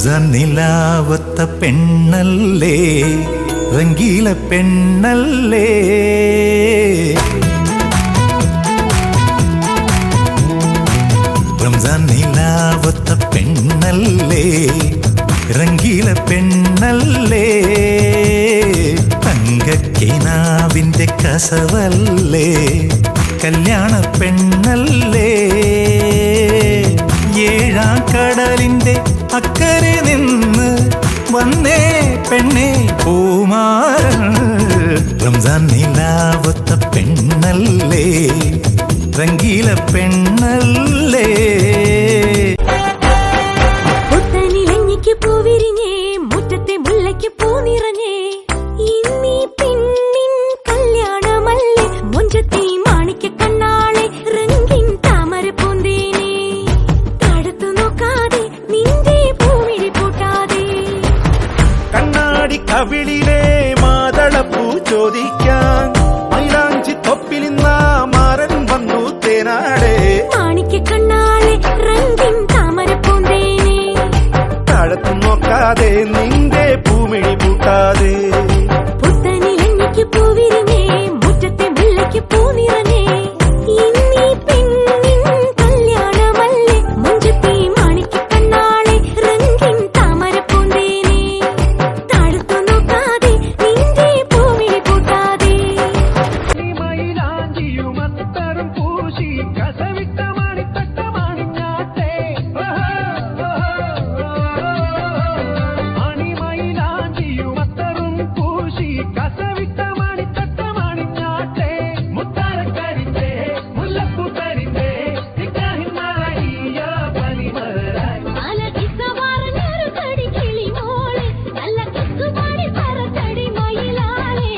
റംസാൻ നിലാവത്ത പെണ്ണല്ലേ, റംഗീല പെണ്ണല്ലേ. റംസാൻ നിലാവത്ത പെണ്ണല്ലേ, റംഗീല പെണ്ണല്ലേ. തങ്കക്കിനാവിന്റെ കസവല്ലേ, കല്യാണ പെണ്ണല്ലേ. ഏഴാം കടലിന്റെ അക്കരെ നിന്ന് വന്നേ പെണ്ണേ പൂമാരൻ. റംസാൻ നിലാവത്ത പെണ്ണല്ലേ, റംഗീല പെണ്ണല്ലേ. പുത്തനിലഞ്ഞിക്ക് പൂവിരിഞ്ഞേ, മുറ്റത്തെ മുല്ലയ്ക്ക് പൂ നിറഞ്ഞേ. ഇന്നീ പെണ്ണിൻ കല്യാണമല്ലേ, മുഞ്ചത്തി മാണിക്ക കണ്ണാളെ, റംഗിൻ താമര പൂന്തേനെ. തടുത്തു നോക്കാതെ നിന്റെ പൂവിഴി പൂട്ടാതെ. കണ്ണാടി കവിളിലെ മാതളപ്പൂ ചോദിക്കാൻ മൈലാഞ്ചി തൊപ്പിലിന്ന മാരൻ വന്നു തേനാടെ. മാണിക്ക കണ്ണാളെ, റംഗിൻ താമര പൂന്തേനെ. താഴത്തു നോക്കാതെ നിന്റെ പൂമിഴി പൂട്ടാതെ. പുത്തനിലഞ്ഞിക്ക് പൂവിരിഞ്ഞേ, മുറ്റത്തെ മുല്ലയ്ക്ക് പൂ നിറഞ്ഞേ. ഇന്നീ പെണ്ണിൻ കല്യാണമല്ലേ, മുഞ്ചത്തി മാണിക്ക കണ്ണാളെ, റംഗിൻ താമര പൂന്തേനെ. താഴത്തു നോക്കാതെ നിന്റെ പൂവിഴി പൂട്ടാതെ. മയിലാഞ്ചിയുമത്തറും പൂശി കസവിട്ട മണിത്തട്ട മണിഞ്ഞാട്ടെ. മണിമയിലാഞ്ചിയുമത്തറും പൂശി കസവിട്ട മണിത്തട്ട മണിഞ്ഞാട്ടെ. മുത്താരക്കരിന്റെ മുല്ലപ്പൂ തരിന്റെ നിക്കാഹിന്മാരായ പനിമരായി. അലകിസവാറഞ്ഞൊരു തടി കിളിമോളെ, നല്ല കിക്കുപാടി പറത്തടി മയിലാളെ.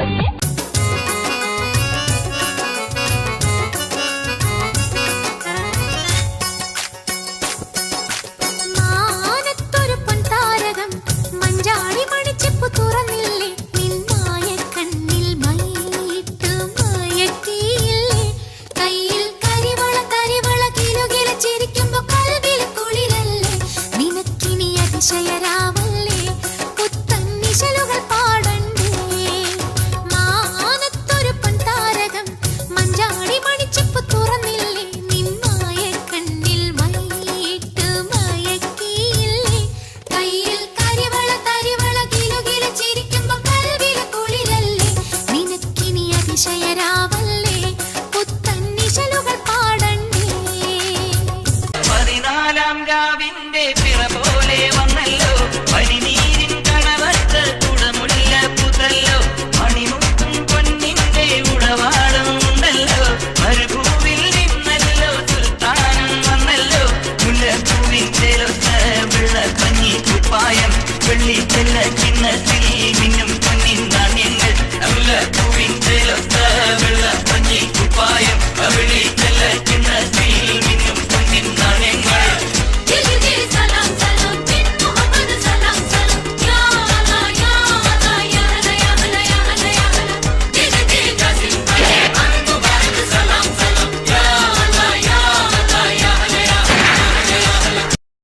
മാനത്തൊരു പൊൻതാരകം മഞ്ചാടി മണിച്ചെപ്പു തുറന്നില്ലേ, നിന്മായ കണ്ണിൽ മയിലിട്ട് മയക്കിയില്ലേ. കയ്യിൽ കരിവള തരിവള കിലുകില ചിരിക്കുമ്പോ കൽവിൽ കുളിരല്ലേ. നിനക്കിനി അതിശയരാവല്ലേ, പുത്തൻ നിശലുകൾ പാടണ്ടേ. മാനത്തൊരു പൊൻതാരകം മഞ്ചാടി മണിച്ചെപ്പു തുറന്നില്ലേ, നിന്മായ കണ്ണിൽ മയിലിട്ട് മയക്കിയില്ലേ. കയ്യിൽ കരിവള തരിവള കിലുകില ചിരിക്കുമ്പോ കൽവിൽ കുളിരല്ലേ. നിനക്കിനി അതിശയരാവല്ലേ, പുത്തൻ നിശലുകൾ പാടണ്ടേ. 14 രാവിന്റെ പിറ പോലെ വന്നല്ലോ, പനിനീരിൻ കണവത്ത് കുടമുല്ല പുതല്ലോ. മണിമുത്തും പൊന്നിന്റെ ഉടവാളും ഉണ്ടല്ലോ, മരുഭൂവിൽ നിന്നല്ലോ സുൽത്താനം വന്നല്ലോ. മുല്ലപ്പൂവിൻ ചേലൊത്ത വെള്ളപ്പഞ്ഞി കുപ്പായം, വെള്ളിച്ചെല്ല ചിന്നത്തിൽ മിന്നും പൊന്നിൻ നാണ്യങ്ങൾ. മുല്ലപ്പൂവിൻ ചേലൊത്ത